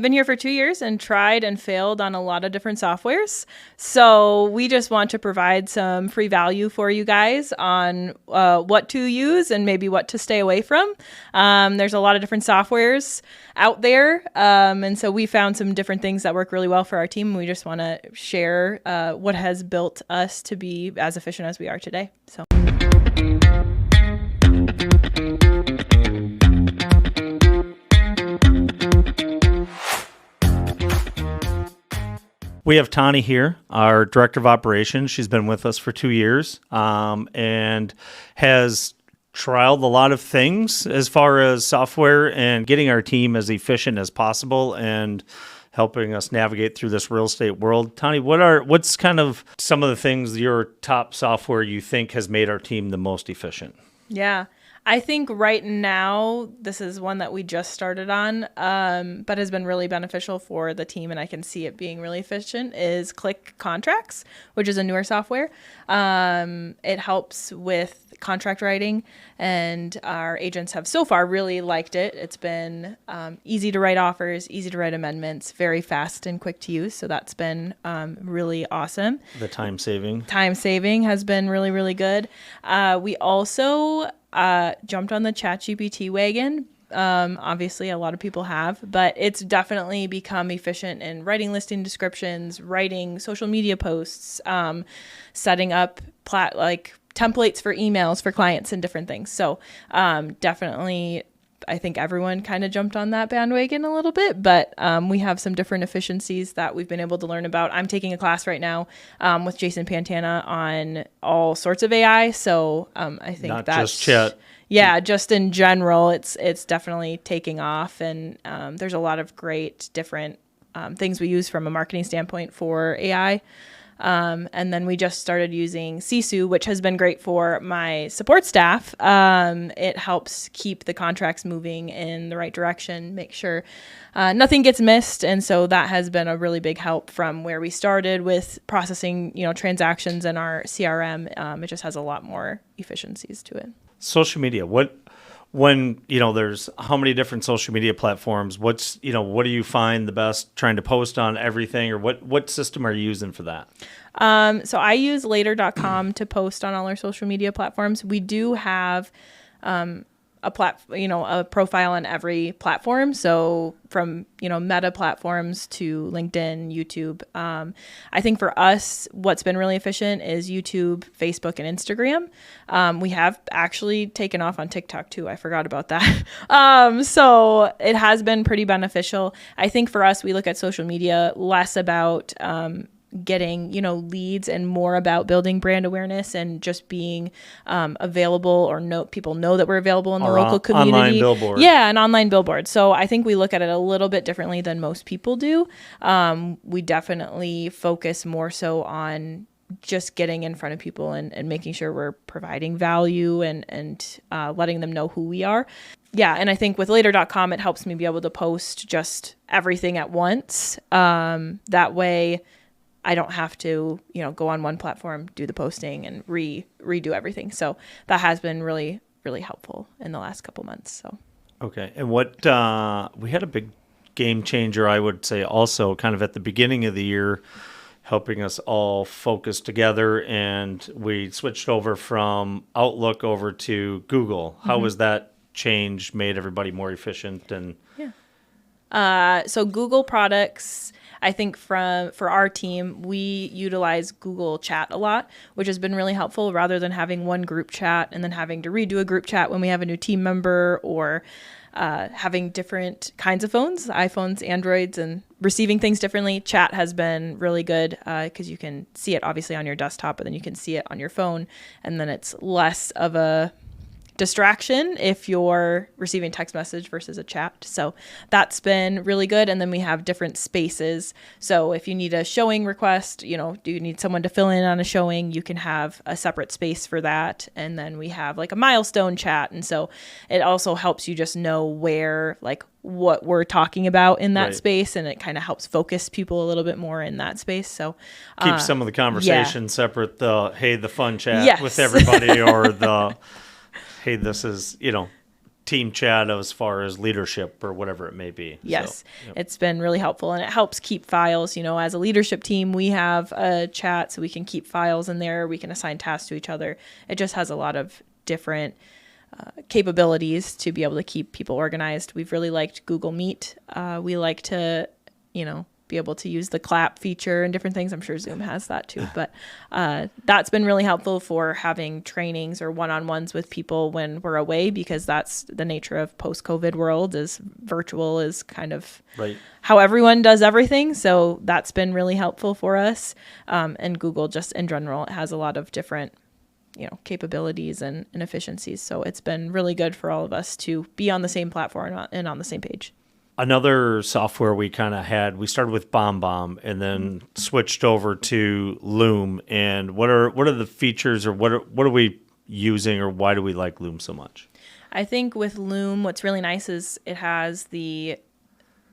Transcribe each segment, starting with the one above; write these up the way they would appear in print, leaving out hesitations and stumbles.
been here for 2 years and tried and failed on a lot of different softwares. So we just want to provide some free value for you guys on what to use and maybe what to stay away from. There's a lot of different softwares out there. And so we found some different things that work really well for our team. We just want to share what has built us to be as efficient as we are today. So. We have Tawni here, our Director of Operations. She's been with us for 2 years and has trialed a lot of things as far as software and getting our team as efficient as possible and helping us navigate through this real estate world. Tawni, what's kind of some of the things, your top software you think has made our team the most efficient? Yeah. I think right now, this is one that we just started on, but has been really beneficial for the team, and I can see it being really efficient, is Click Contracts, which is a newer software. It helps with contract writing, and our agents have so far really liked it. It's been easy to write offers, easy to write amendments, very fast and quick to use, so that's been really awesome. The time saving. Time saving has been really, really good. We also jumped on the ChatGPT wagon. Obviously, a lot of people have, but it's definitely become efficient in writing listing descriptions, writing social media posts, setting up templates for emails for clients and different things. So definitely, I think everyone kind of jumped on that bandwagon a little bit, but we have some different efficiencies that we've been able to learn about. I'm taking a class right now with Jason Pantana on all sorts of AI. So I think not that's just chat. Yeah, just in general, it's definitely taking off, and there's a lot of great different things we use from a marketing standpoint for AI. And then we just started using Sisu, which has been great for my support staff. It helps keep the contracts moving in the right direction, make sure nothing gets missed. And so that has been a really big help from where we started with processing, transactions in our CRM. It just has a lot more efficiencies to it. Social media. When there's how many different social media platforms, what do you find the best trying to post on everything, or what system are you using for that? So I use later.com to post on all our social media platforms. We do have a profile on every platform. So from, Meta platforms to LinkedIn, YouTube. I think for us, what's been really efficient is YouTube, Facebook, and Instagram. We have actually taken off on TikTok too. I forgot about that. So it has been pretty beneficial. I think for us, we look at social media less about, getting, leads and more about building brand awareness and just being available, or people know that we're available in the local community. Online billboard. Yeah, an online billboard. So I think we look at it a little bit differently than most people do. We definitely focus more so on just getting in front of people and making sure we're providing value and letting them know who we are. Yeah, and I think with later.com, it helps me be able to post just everything at once. That way, I don't have to, go on one platform, do the posting, and redo everything. So that has been really, really helpful in the last couple months. So. Okay. And we had a big game changer, I would say, also kind of at the beginning of the year, helping us all focus together. And we switched over from Outlook over to Google. How was that change made everybody more efficient? And so Google products, I think for our team, we utilize Google Chat a lot, which has been really helpful rather than having one group chat and then having to redo a group chat when we have a new team member, or having different kinds of phones, iPhones, Androids, and receiving things differently. Chat has been really good because you can see it obviously on your desktop, but then you can see it on your phone, and then it's less of a distraction if you're receiving text message versus a chat. So that's been really good. And then we have different spaces. So if you need a showing request, do you need someone to fill in on a showing, you can have a separate space for that. And then we have like a milestone chat. And so it also helps you just know where, what we're talking about in that space, and it kind of helps focus people a little bit more in that space. So keep some of the conversation separate, the fun chat with everybody, or the hey, this is, team chat as far as leadership or whatever it may be. Yes, So, yep. it's been really helpful, and it helps keep files. As a leadership team, we have a chat so we can keep files in there. We can assign tasks to each other. It just has a lot of different capabilities to be able to keep people organized. We've really liked Google Meet. We like to, be able to use the clap feature and different things. I'm sure Zoom has that too, but that's been really helpful for having trainings or one-on-ones with people when we're away, because that's the nature of post-COVID world, is virtual is kind of Right. how everyone does everything. So that's been really helpful for us. And Google just in general, it has a lot of different capabilities and efficiencies. So it's been really good for all of us to be on the same platform and on the same page. Another software we started with BombBomb and then switched over to Loom. And what are the features, or what are we using, or why do we like Loom so much? I think with Loom, what's really nice is it has the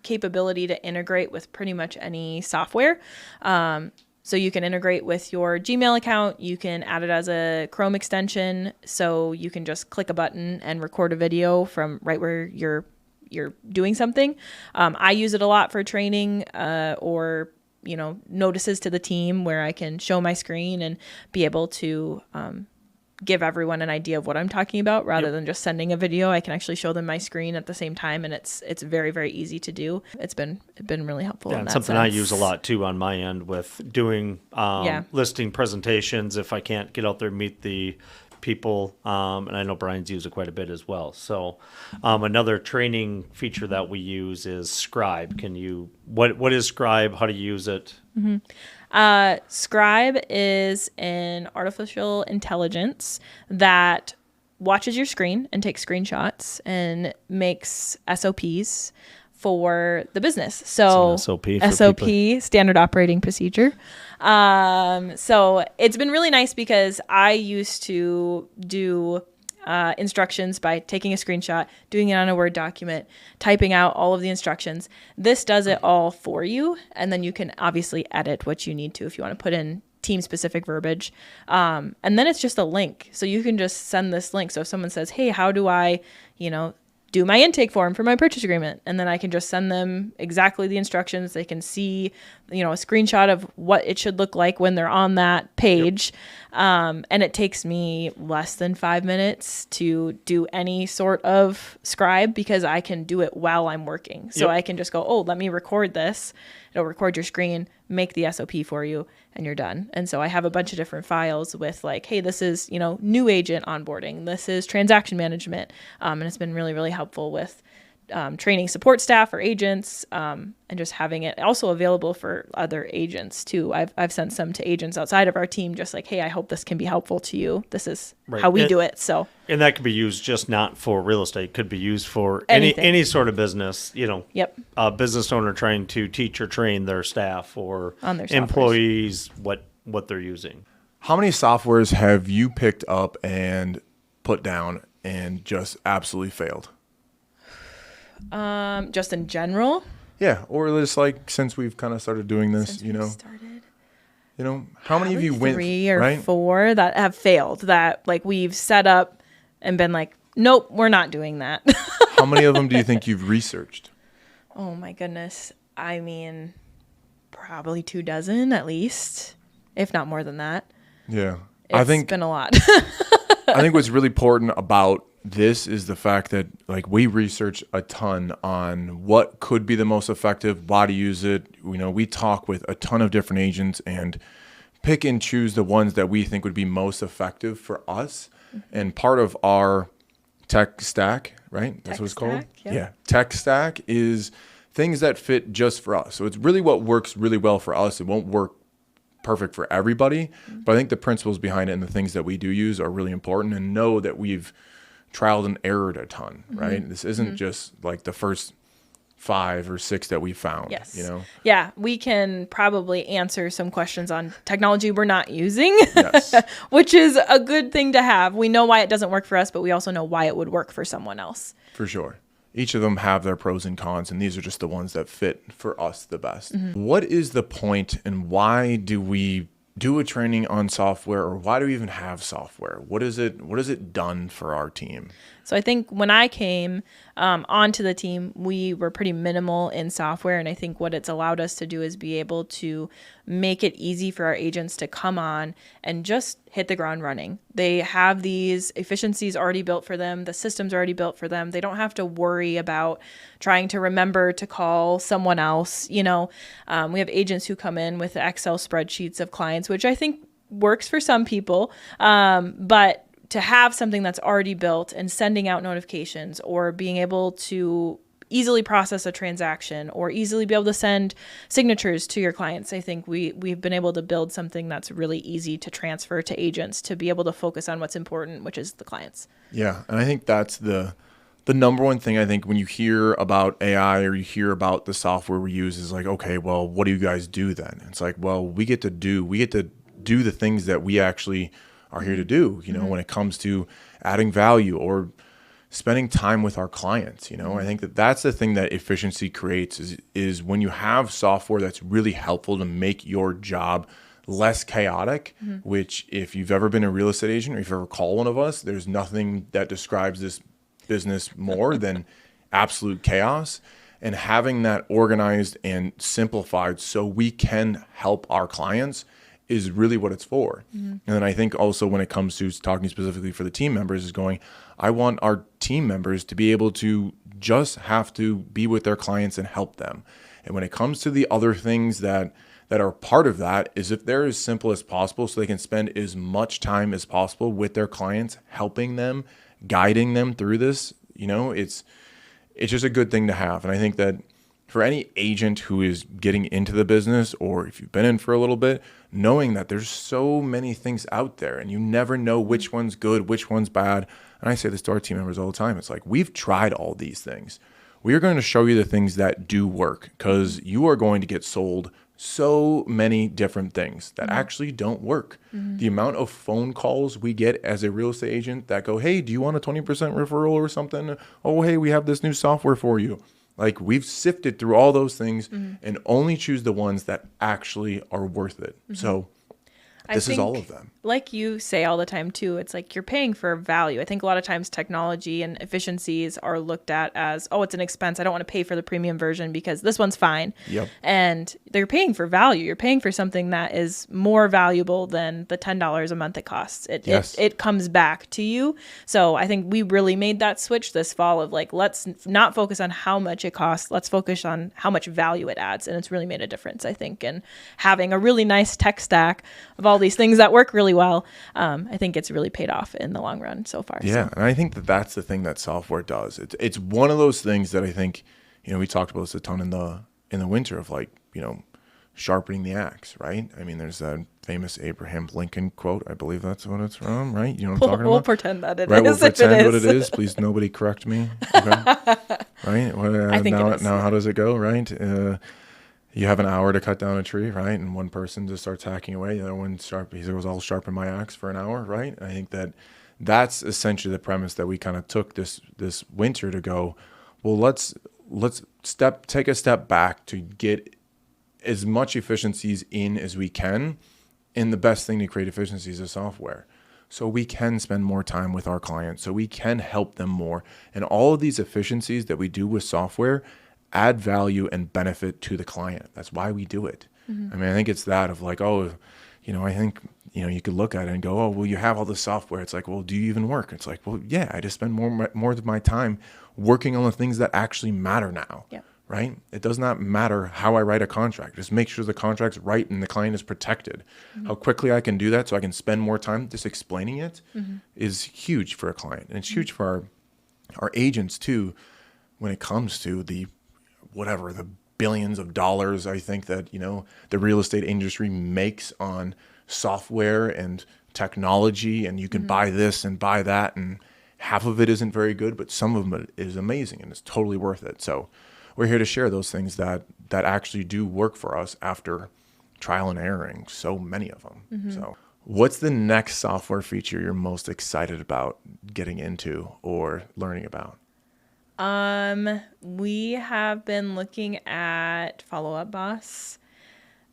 capability to integrate with pretty much any software. So you can integrate with your Gmail account. You can add it as a Chrome extension. So you can just click a button and record a video from right where you're doing something. I use it a lot for training or notices to the team, where I can show my screen and be able to give everyone an idea of what I'm talking about, rather than just sending a video. I can actually show them my screen at the same time, and it's very, very easy to do. It's been really helpful. Yeah, in and that something sense. I use a lot too on my end with doing listing presentations if I can't get out there and meet the people, and I know Brian's used it quite a bit as well. So another training feature that we use is Scribe. What is Scribe? How do you use it? Mm-hmm. Scribe is an artificial intelligence that watches your screen and takes screenshots and makes SOPs for the business. So it's an SOP for SOP, people. standard operating procedure. So it's been really nice, because I used to do instructions by taking a screenshot, doing it on a Word document, typing out all of the instructions. This does it all for you, and then you can obviously edit what you need to if you want to put in team-specific verbiage. And then it's just a link. So you can just send this link. So if someone says, hey, how do I, do my intake form for my purchase agreement, and then I can just send them exactly the instructions. They can see, a screenshot of what it should look like when they're on that page. Yep. And it takes me less than 5 minutes to do any sort of scribe, because I can do it while I'm working. So I can just go, let me record this. It'll record your screen, make the SOP for you, and you're done. And so I have a bunch of different files with like, hey, this is, new agent onboarding. This is transaction management. And it's been really, really helpful with training support staff or agents, and just having it also available for other agents too. I've sent some to agents outside of our team, just like, hey, I hope this can be helpful to you. This is how we do it. So, and that could be used just not for real estate. Could be used for anything. any sort of business. Yep. A business owner trying to teach or train their staff or on their employees what they're using. How many softwares have you picked up and put down and just absolutely failed? Just in general. Yeah, or just like since we've kind of started doing this, how many of you went 3 or 4 that have failed, that like we've set up and been like, nope, we're not doing that. How many of them do you think you've researched? Oh my goodness. I mean, probably 24 at least, if not more than that. Yeah. It's been a lot. I think what's really important about this is the fact that like we research a ton on what could be the most effective, why to use it. We talk with a ton of different agents and pick and choose the ones that we think would be most effective for us. Mm-hmm. And part of our tech stack, right? That's what it's called. Yep. Yeah. Tech stack is things that fit just for us. So it's really what works really well for us. It won't work perfect for everybody, but I think the principles behind it and the things that we do use are really important, and know that we've trialed and errored a ton, right? Mm-hmm. This isn't just like the first 5 or 6 that we found. Yes. Yeah, we can probably answer some questions on technology we're not using, yes. Which is a good thing to have. We know why it doesn't work for us, but we also know why it would work for someone else. For sure. Each of them have their pros and cons, and these are just the ones that fit for us the best. Mm-hmm. What is the point, and why do we do a training on software, or why do we even have software? What is it done for our team? So I think when I came onto the team, we were pretty minimal in software. And I think what it's allowed us to do is be able to make it easy for our agents to come on and just hit the ground running. They have these efficiencies already built for them. The system's already built for them. They don't have to worry about trying to remember to call someone else. We have agents who come in with Excel spreadsheets of clients, which I think works for some people. But to have something that's already built and sending out notifications, or being able to easily process a transaction, or easily be able to send signatures to your clients, I think we've been able to build something that's really easy to transfer to agents to be able to focus on what's important, which is the clients. Yeah, and I think that's the number one thing. I think when you hear about AI or you hear about the software we use is like, okay, well, what do you guys do then? It's like, well, we get to do the things that we actually are here to do, when it comes to adding value or spending time with our clients. I think that's the thing that efficiency creates is when you have software that's really helpful to make your job less chaotic, which if you've ever been a real estate agent or if you've ever called one of us, there's nothing that describes this business more than absolute chaos. And having that organized and simplified so we can help our clients is really what it's for. And then I think also when it comes to talking specifically for the team members is I want our team members to be able to just have to be with their clients and help them. And when it comes to the other things that are part of that is if they're as simple as possible so they can spend as much time as possible with their clients, helping them, guiding them through this, it's just a good thing to have. And I think that for any agent who is getting into the business, or if you've been in for a little bit, knowing that there's so many things out there and you never know which one's good, which one's bad. And I say this to our team members all the time. It's like, we've tried all these things. We are going to show you the things that do work, because you are going to get sold so many different things that actually don't work. The amount of phone calls we get as a real estate agent that go, hey, do you want a 20% referral or something? Oh, hey, we have this new software for you. Like, we've sifted through all those things and only choose the ones that actually are worth it. So this is all of them. Like you say all the time too, it's like you're paying for value. I think a lot of times technology and efficiencies are looked at as, oh, it's an expense. I don't want to pay for the premium version because this one's fine. Yep. And they're paying for value. You're paying for something that is more valuable than the $10 a month it costs. It comes back to you. So I think we really made that switch this fall of like, let's not focus on how much it costs. Let's focus on how much value it adds. And it's really made a difference, I think. And having a really nice tech stack of all these things that work really well, I think it's really paid off in the long run so far. Yeah, and I think that's the thing that software does. It's one of those things that I think, we talked about this a ton in the winter of like, sharpening the axe, right? I mean, there's that famous Abraham Lincoln quote. I believe that's what it's from, right? You know what I'm talking about? We'll pretend that it right? is. We'll pretend what it is. Please, nobody correct me. Okay? Right? I think it is. Now, how does it go, right? You have an hour to cut down a tree, right? And one person just starts hacking away. The other one he goes, I'll sharpen my axe for an hour, right? And I think that's essentially the premise that we kind of took this winter to go, well, let's take a step back to get as much efficiencies in as we can. And the best thing to create efficiencies is software. So we can spend more time with our clients, so we can help them more. And all of these efficiencies that we do with software add value and benefit to the client. That's why we do it. I mean, I think it's that of like, I think, you could look at it and go, oh, well, you have all this software. It's like, well, do you even work? It's like, well, yeah, I just spend more of my time working on the things that actually matter now. Yeah. Right? It does not matter how I write a contract. Just make sure the contract's right and the client is protected. How quickly I can do that so I can spend more time just explaining it is huge for a client. And it's huge for our agents too, when it comes to the billions of dollars I think that, the real estate industry makes on software and technology, and you can buy this and buy that, and half of it isn't very good, but some of it is amazing and it's totally worth it. So we're here to share those things that actually do work for us after trial and erroring so many of them. So what's the next software feature you're most excited about getting into or learning about? We have been looking at Follow Up Boss.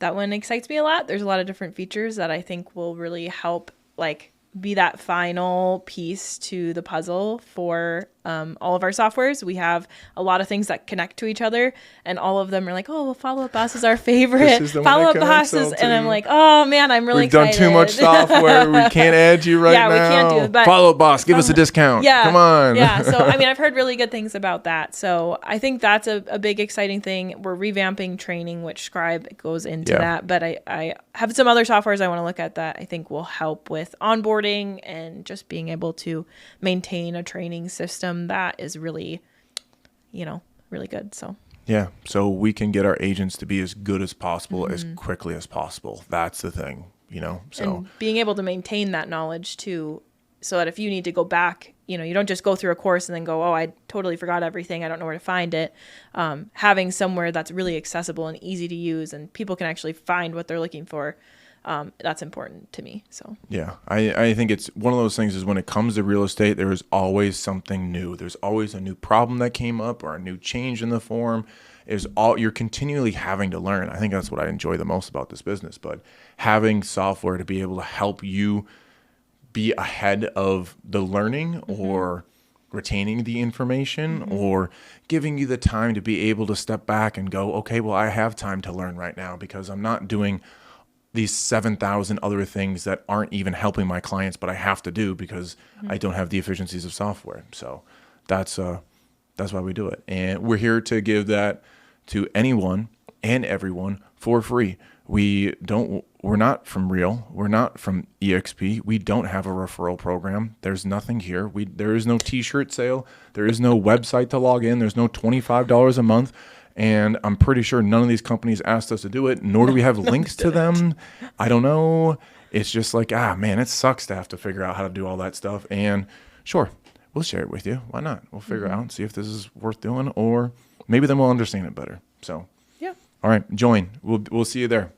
that one excites me a lot. There's a lot of different features that I think will really help like be that final piece to the puzzle for all of our softwares. We have a lot of things that connect to each other, and all of them are like, oh, well, Follow Up Boss is our favorite. Follow Up Boss is, and I'm like, oh man, I'm really excited. We've done too much software. We can't add you right now. Yeah, we can't do it. But Follow Up Boss, give us a discount. Yeah, come on. Yeah. So I mean, I've heard really good things about that. So I think that's a big exciting thing. We're revamping training, which Scribe goes into that. But I have some other softwares I want to look at that I think will help with onboarding and just being able to maintain a training system that is really, really good. So yeah, so we can get our agents to be as good as possible, as quickly as possible. That's the thing, So and being able to maintain that knowledge too, so that if you need to go back, you don't just go through a course and then go, oh, I totally forgot everything, I don't know where to find it. Having somewhere that's really accessible and easy to use, and people can actually find what they're looking for. That's important to me. So yeah, I think it's one of those things is when it comes to real estate, there is always something new. There's always a new problem that came up or a new change in the form. You're continually having to learn. I think that's what I enjoy the most about this business. But having software to be able to help you be ahead of the learning or retaining the information or giving you the time to be able to step back and go, okay, well, I have time to learn right now because I'm not doing these 7,000 other things that aren't even helping my clients, but I have to do because I don't have the efficiencies of software. So that's why we do it. And we're here to give that to anyone and everyone for free. We're not from Real. We're not from EXP. We don't have a referral program. There's nothing here. There is no t-shirt sale. There is no website to log in. There's no $25 a month. And I'm pretty sure none of these companies asked us to do it, nor do we have links to them. I don't know. It's just like, man, it sucks to have to figure out how to do all that stuff. And sure, we'll share it with you. Why not? We'll figure it out and see if this is worth doing, or maybe then we'll understand it better. So, yeah. All right, join. We'll see you there.